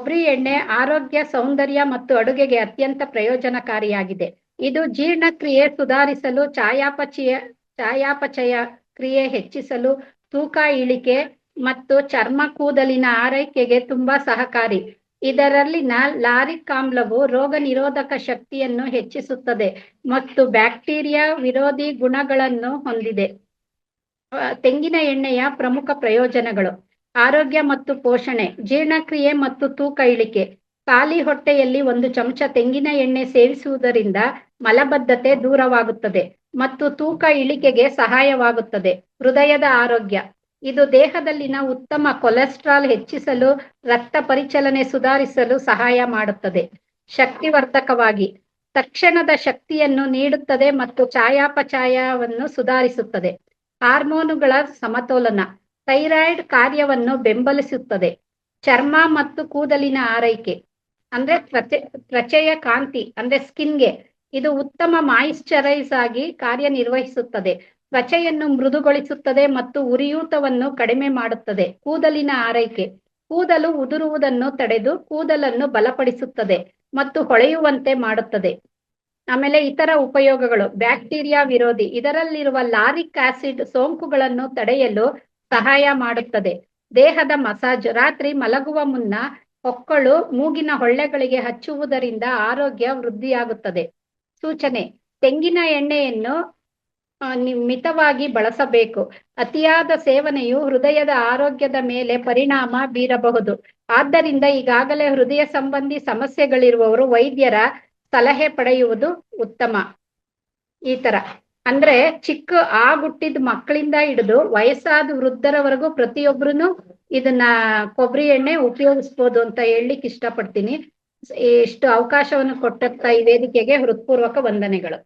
ಕೊಬ್ಬರಿ ಎಣ್ಣೆ ಆರೋಗ್ಯ, ಸೌಂದರ್ಯ ಮತ್ತು ಅಡುಗೆಗೆ ಅತ್ಯಂತ ಪ್ರಯೋಜನಕಾರಿಯಾಗಿದೆ. ಇದು ಜೀರ್ಣಕ್ರಿಯೆ ಸುಧಾರಿಸಲು, ಚಯಾಪಚಯ ಕ್ರಿಯೆ ಹೆಚ್ಚಿಸಲು, ತೂಕ ಇಳಿಕೆ ಮತ್ತು ಚರ್ಮ ಕೂದಲಿನ ಆರೈಕೆಗೆ ತುಂಬಾ ಸಹಕಾರಿ. ಇದರಲ್ಲಿನ ಲಾರಿಕ್ ಆಮ್ಲವು ರೋಗ ನಿರೋಧಕ ಶಕ್ತಿಯನ್ನು ಹೆಚ್ಚಿಸುತ್ತದೆ ಮತ್ತು ಬ್ಯಾಕ್ಟೀರಿಯಾ ವಿರೋಧಿ ಗುಣಗಳನ್ನು ಹೊಂದಿದೆ. ತೆಂಗಿನ ಎಣ್ಣೆಯ ಪ್ರಮುಖ ಪ್ರಯೋಜನಗಳು: ಆರೋಗ್ಯ ಮತ್ತು ಪೋಷಣೆ, ಜೀರ್ಣಕ್ರಿಯೆ ಮತ್ತು ತೂಕ ಇಳಿಕೆ. ಖಾಲಿ ಹೊಟ್ಟೆಯಲ್ಲಿ 1 ಚಮಚ ತೆಂಗಿನ ಎಣ್ಣೆ ಸೇವಿಸುವುದರಿಂದ ಮಲಬದ್ಧತೆ ದೂರವಾಗುತ್ತದೆ ಮತ್ತು ತೂಕ ಇಳಿಕೆಗೆ ಸಹಾಯವಾಗುತ್ತದೆ. ಹೃದಯದ ಆರೋಗ್ಯ, ಇದು ದೇಹದಲ್ಲಿನ ಉತ್ತಮ ಕೊಲೆಸ್ಟ್ರಾಲ್ ಹೆಚ್ಚಿಸಲು, ರಕ್ತ ಪರಿಚಲನೆ ಸುಧಾರಿಸಲು ಸಹಾಯ ಮಾಡುತ್ತದೆ. ಶಕ್ತಿವರ್ಧಕವಾಗಿ, ತಕ್ಷಣದ ಶಕ್ತಿಯನ್ನು ನೀಡುತ್ತದೆ ಮತ್ತು ಚಯಾಪಚಯವನ್ನು ಸುಧಾರಿಸುತ್ತದೆ. ಹಾರ್ಮೋನುಗಳ ಸಮತೋಲನ, ಥೈರಾಯ್ಡ್ ಕಾರ್ಯವನ್ನು ಬೆಂಬಲಿಸುತ್ತದೆ. ಚರ್ಮ ಮತ್ತು ಕೂದಲಿನ ಆರೈಕೆ ಅಂದ್ರೆ ತ್ವಚೆಯ ಕಾಂತಿ ಅಂದ್ರೆ ಸ್ಕಿನ್ಗೆ ಇದು ಉತ್ತಮ ಮಾಯಿಶ್ಚರೈಸ್ ಆಗಿ ಕಾರ್ಯನಿರ್ವಹಿಸುತ್ತದೆ. ತ್ವಚೆಯನ್ನು ಮೃದುಗೊಳಿಸುತ್ತದೆ ಮತ್ತು ಉರಿಯೂತವನ್ನು ಕಡಿಮೆ ಮಾಡುತ್ತದೆ. ಕೂದಲಿನ ಆರೈಕೆ, ಕೂದಲು ಉದುರುವುದನ್ನು ತಡೆದು ಕೂದಲನ್ನು ಬಲಪಡಿಸುತ್ತದೆ ಮತ್ತು ಹೊಳೆಯುವಂತೆ ಮಾಡುತ್ತದೆ. ಆಮೇಲೆ ಇತರ ಉಪಯೋಗಗಳು: ಬ್ಯಾಕ್ಟೀರಿಯಾ ವಿರೋಧಿ, ಇದರಲ್ಲಿರುವ ಲಾರಿಕ್ ಆಸಿಡ್ ಸೋಂಕುಗಳನ್ನು ತಡೆಯಲು ಸಹಾಯ ಮಾಡುತ್ತದೆ. ದೇಹದ ಮಸಾಜ್, ರಾತ್ರಿ ಮಲಗುವ ಮುನ್ನ ಹೊಕ್ಕಳು, ಮೂಗಿನ ಹೊಳ್ಳೆಗಳಿಗೆ ಹಚ್ಚುವುದರಿಂದ ಆರೋಗ್ಯ ವೃದ್ಧಿಯಾಗುತ್ತದೆ. ಸೂಚನೆ: ತೆಂಗಿನ ಎಣ್ಣೆಯನ್ನು ಮಿತವಾಗಿ ಬಳಸಬೇಕು. ಅತಿಯಾದ ಸೇವನೆಯು ಹೃದಯದ ಆರೋಗ್ಯದ ಮೇಲೆ ಪರಿಣಾಮ ಬೀರಬಹುದು. ಆದ್ದರಿಂದ ಈಗಾಗಲೇ ಹೃದಯ ಸಂಬಂಧಿ ಸಮಸ್ಯೆಗಳಿರುವವರು ವೈದ್ಯರ ಸಲಹೆ ಪಡೆಯುವುದು ಉತ್ತಮ. ಈ ತರ ಅಂದ್ರೆ ಚಿಕ್ಕ ಹುಟ್ಟಿದ ಮಕ್ಕಳಿಂದ ಹಿಡಿದು ವಯಸ್ಸಾದ ವೃದ್ಧರವರೆಗೂ ಪ್ರತಿಯೊಬ್ಬರು ಇದನ್ನ ಕೊಬ್ಬರಿ ಎಣ್ಣೆ ಉಪಯೋಗಿಸ್ಬೋದು ಅಂತ ಹೇಳಲಿಕ್ಕೆ ಇಷ್ಟಪಡ್ತೀನಿ. ಇಷ್ಟು ಅವಕಾಶವನ್ನು ಕೊಟ್ಟಂತ ಈ ವೇದಿಕೆಗೆ ಹೃತ್ಪೂರ್ವಕ ವಂದನೆಗಳು.